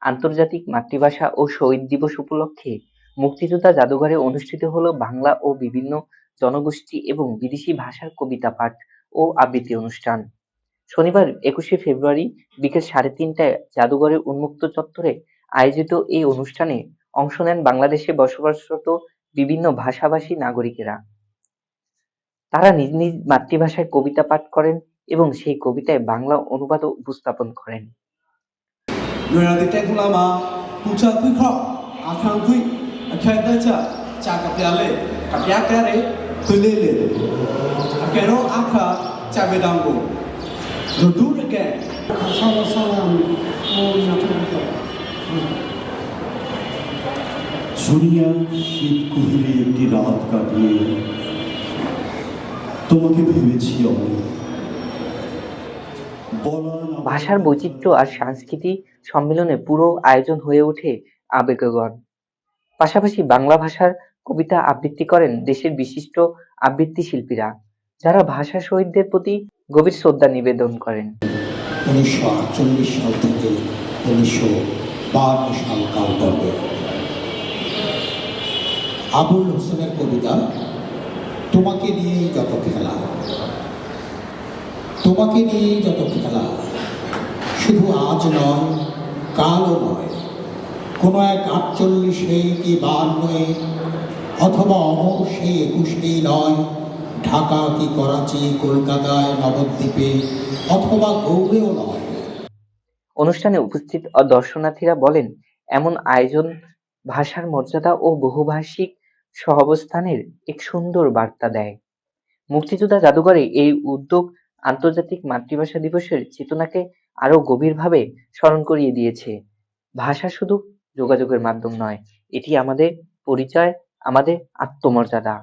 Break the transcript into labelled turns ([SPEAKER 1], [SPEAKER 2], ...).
[SPEAKER 1] আন্তর্জাতিক মাতৃভাষা ও শহীদ দিবস উপলক্ষে মুক্তিযোদ্ধা জাদুঘরে অনুষ্ঠিত হলো বাংলা ও বিভিন্ন জনগোষ্ঠী এবং বিদেশি ভাষার কবিতা পাঠ ও আবৃত্তি অনুষ্ঠান। শনিবার ২১শে ফেব্রুয়ারি বিকেল ৩:৩০টায় জাদুঘরের উন্মুক্ত চত্বরে আয়োজিত এই অনুষ্ঠানে অংশ নেন বাংলাদেশে বসবাসরত বিভিন্ন ভাষাভাষী নাগরিকেরা। তারা নিজ নিজ মাতৃভাষায় কবিতা পাঠ করেন এবং সেই কবিতায় বাংলা অনুবাদও উপস্থাপন করেন।
[SPEAKER 2] শুনিয়া শীত কুহিলে একটি রাত কাটিয়ে তোমাকে ভেবেছি অনেক।
[SPEAKER 1] ভাষার বৈচিত্র্য আর সংস্কৃতি সম্মেলনে পুরো আয়োজন হয়ে ওঠে আবেগঘন। পাশাপাশি বাংলা ভাষার কবিতা আবৃত্তি করেন দেশের বিশিষ্ট আবৃত্তি শিল্পীরা, যারা ভাষা শহীদদের প্রতি গভীর শ্রদ্ধা নিবেদন করেন।
[SPEAKER 3] 1948 সাল থেকে 1952 সাল কালগর্ভে আবুল হোসেনের কবিতা তোমাকে নিয়েই যত খেলা, তোমাকে নিয়েই যত খেলা, শুধু আজ নয় কালও নয়, কোনো এক 48 কি 52 অথবা অমর সেই 21 নয়, ঢাকা কি করাচি কলকাতায় নবদ্বীপে অথবা গৌড়েও নয়।
[SPEAKER 1] অনুষ্ঠানে উপস্থিত দর্শনার্থীরা বলেন, এমন আয়োজন ভাষার মর্যাদা ও বহুভাষিক সহাবস্থানের এক সুন্দর বার্তা দেয়। মুক্তিযোদ্ধা জাদুঘরে এই উদ্যোগ আন্তর্জাতিক মাতৃভাষা দিবসের চেতনাকে আরো গভীরভাবে স্মরণ করিয়ে দিয়েছে। ভাষা শুধু যোগাযোগের মাধ্যম নয়, এটি আমাদের পরিচয়, আমাদের আত্মমর্যাদা।